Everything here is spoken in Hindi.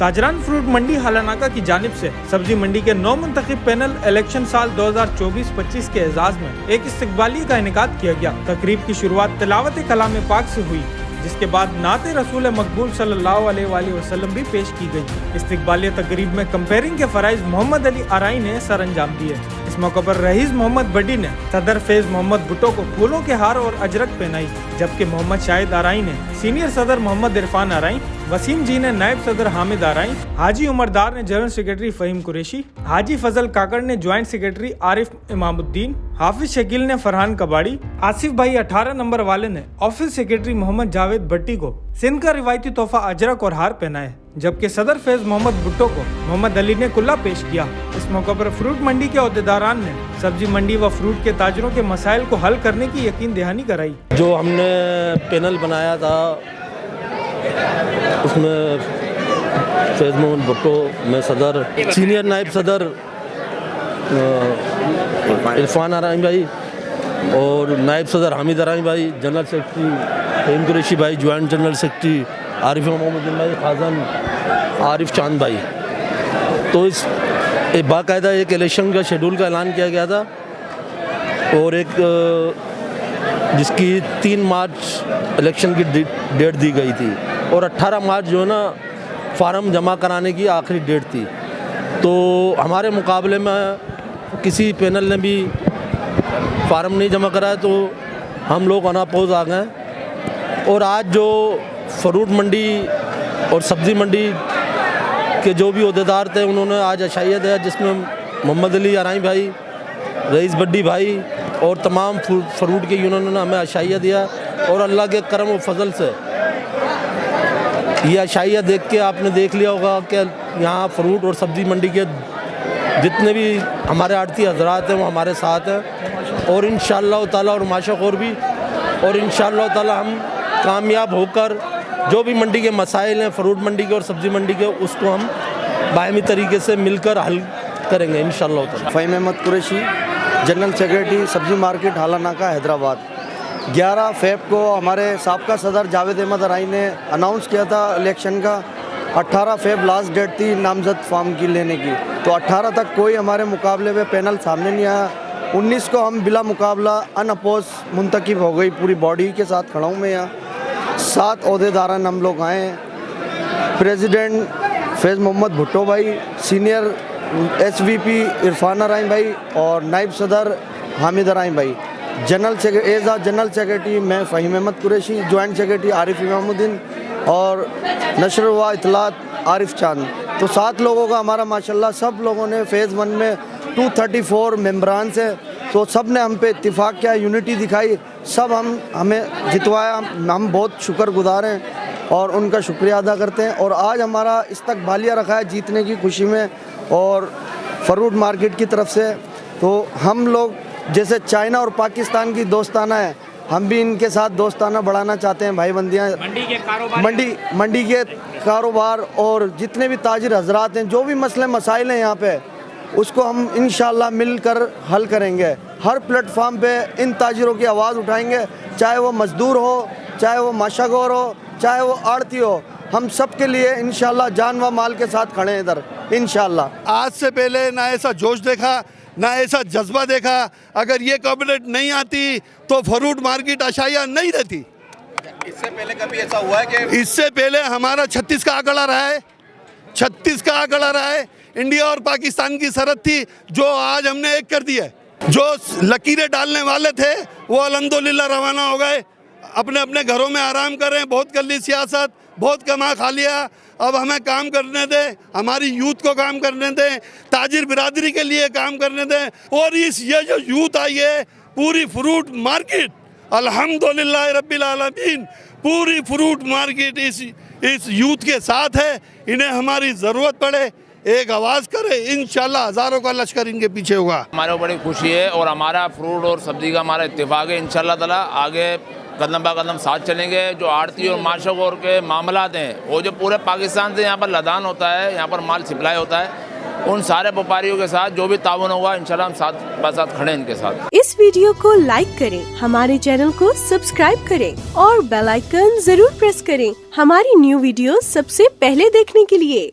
ताजरान फ्रूट मंडी हालानाका की जानिब से सब्जी मंडी के 9 मुंतखब पैनल इलेक्शन साल 2024-25 के एजाज में एक इस्तकबाली का इनेकाद किया गया। तकरीब की शुरुआत तिलावत कलाम पाक से हुई, जिसके बाद नाते रसूल मकबूल सल्लल्लाहु अलैहि वसल्लम भी पेश की गई। इस्तकबालिया तकरीब में कंपेयरिंग के फराइज मोहम्मद अली आराई ने सर अंजाम दिए। इस मौके पर रईस मोहम्मद बड्डी ने सदर फैज मोहम्मद भुट्टो को फूलों के हार और अजरक पहनाई, जबकि मोहम्मद शाहिद आराई ने सीनियर सदर मोहम्मद इरफान आराई, वसीम जी ने नायब सदर हामिद आराई, हाजी उमरदार ने जनरल सेक्रेटरी फहीम कुरैशी, हाजी फजल काकड़ ने ज्वाइंट सेक्रेटरी आरिफ इमामुद्दीन, हाफिज शकील ने फरहान कबाड़ी, आसिफ भाई 18 नंबर वाले ने ऑफिस सेक्रेटरी मोहम्मद जावेद भट्टी को सिंध का रिवायती तोहफा अजरक और हार पहनाए, जबकि सदर फैज मोहम्मद भुट्टो को मोहम्मद अली ने कुल्ला पेश किया। इस मौके पर फ्रूट मंडी के अहदेदारान ने सब्जी मंडी व फ्रूट के ताजरों के मसाइल को हल करने की यकीन दहानी कराई। जो हमने पैनल बनाया था उसमें फैज मोहम्मद भुट्टो में सदर, सीनियर नायब सदर इरफान आराई भाई और नायब सदर हामिद आराई भाई, जनरल सेक्रेटरी फहीम कुरैशी भाई, joint general secretary Arif Imamuddin भाई, खाजन आरिफ चांद भाई। तो इस बाकायदा एक इलेक्शन का शेड्यूल का ऐलान किया गया था और एक जिसकी 3 मार्च इलेक्शन की डेट दी गई थी और 18 मार्च जो है ना फार्म जमा कराने की आखिरी डेट थी। तो हमारे मुकाबले में किसी पैनल ने भी फार्म नहीं जमा कराया तो हम लोग अनापोज आ गए। और आज जो फ्रूट मंडी और सब्ज़ी मंडी के जो भी अहदेदार थे उन्होंने आज अशाइया दिया, जिसमें मोहम्मद अली आराई भाई, रईस बड्डी भाई और तमाम फ्रूट के यूनियनों ने हमें अशाइया दिया। और अल्लाह के करम और फजल से ये अशाइया देख के आपने देख लिया होगा कि यहाँ फ्रूट और सब्ज़ी मंडी के जितने भी हमारे आड़ती हजरात हैं वो हमारे साथ हैं और इंशाअल्लाह ताला और माशा और भी और इंशाअल्लाह ताला हम कामयाब होकर जो भी मंडी के मसाइल हैं फ्रूट मंडी के और सब्ज़ी मंडी के उसको हम बाहमी तरीके से मिलकर हल करेंगे इंशाअल्लाह ताला। फहीम अहमद कुरैशी, जनरल सेक्रेटरी सब्ज़ी मार्केट हालानाका हैदराबाद। 11 फ़रवरी को हमारे साबका सदर जावेद अहमद आराई ने अनाउंस किया था इलेक्शन का। 18 फ़रवरी लास्ट डेट थी नामजद फॉर्म की लेने की, तो 18 तक कोई हमारे मुकाबले में पैनल सामने नहीं आया। 19 को हम बिला मुकाबला अनअपोज मुंतखब हो गई, पूरी बॉडी के साथ खड़ा हूँ मैं यहाँ। 7 अहदेदारान हम लोग आए हैं। प्रेसिडेंट फैज मोहम्मद भुट्टो भाई, सीनियर SVP इरफान आराई भाई और नायब सदर हामिद आराई भाई, जनरल सेक्रेटरी मैं फहीम अहमद कुरैशी, ज्वाइंट सेक्रेटरी आरिफ इमामुद्दीन और नशर व इतलात आरिफ चांद। तो 7 लोगों का हमारा माशाल्लाह सब लोगों ने फ़ेज़ 1 में 234 मेम्बरान से, तो सब ने हम पे इत्तिफाक किया, यूनिटी दिखाई, सब हमें जितवाया। हम बहुत शुक्रगुजार हैं और उनका शुक्रिया अदा करते हैं। और आज हमारा इस्तकबालिया रखा है जीतने की खुशी में और फ्रूट मार्केट की तरफ से। तो हम लोग जैसे चाइना और पाकिस्तान की दोस्ताना है, हम भी इनके साथ दोस्ताना बढ़ाना चाहते हैं। भाई बंदियाँ मंडी के कारोबार और जितने भी ताजिर हजरात हैं, जो भी मसले मसाइल हैं यहाँ पे, उसको हम इंशाअल्लाह मिलकर हल करेंगे। हर प्लेटफार्म पे इन ताजिरों की आवाज़ उठाएंगे, चाहे वो मजदूर हो, चाहे वो माशागोर हो, चाहे वो आड़ती हो, हम सब के लिए इंशाअल्लाह जान व माल के साथ खड़े हैं इधर इंशाअल्लाह। आज से पहले ना ऐसा जोश देखा, ना ऐसा जज्बा देखा। अगर ये कैबिनेट नहीं आती तो फ्रूट मार्केट अशाइया नहीं रहती। इससे पहले कभी ऐसा हुआ है कि इससे पहले हमारा 36 का आंकड़ा रहा है, 36 का आंकड़ा रहा है। इंडिया और पाकिस्तान की सरहद थी जो आज हमने एक कर दी है। जो लकीरें डालने वाले थे वो अल्हम्दुलिल्लाह रवाना हो गए, अपने अपने घरों में आराम कर रहे हैं। बहुत कर ली सियासत, बहुत कमा खा लिया, अब हमें काम करने दें, हमारी यूथ को काम करने दें, ताजिर बिरादरी के लिए काम करने दें। और ये जो यूथ आई है पूरी फ्रूट मार्केट अल्हम्दुलिल्लाह रब्बिल आलमीन, पूरी फ्रूट मार्केट इस यूथ के साथ है। इन्हें हमारी ज़रूरत पड़े एक आवाज़ करे, इंशाल्लाह हज़ारों का लश्कर इनके पीछे होगा। हमारे को बड़ी खुशी है और हमारा फ्रूट और सब्ज़ी का हमारा इत्तेफाक है। इंशाल्लाह ताला आगे कदम बा कदम साथ चलेंगे। जो आड़ती और माशागोर के मामलात हैं वो जो पूरे पाकिस्तान से यहाँ पर लदान होता है, यहाँ पर माल सप्लाई होता है, उन सारे व्यापारियों के साथ जो भी ताउन होगा इंशाल्लाह हम साथ खड़े हैं इनके साथ। इस वीडियो को लाइक करें, हमारे चैनल को सब्सक्राइब करें और बेल आइकन जरूर प्रेस करें हमारी न्यू वीडियो सबसे पहले देखने के लिए।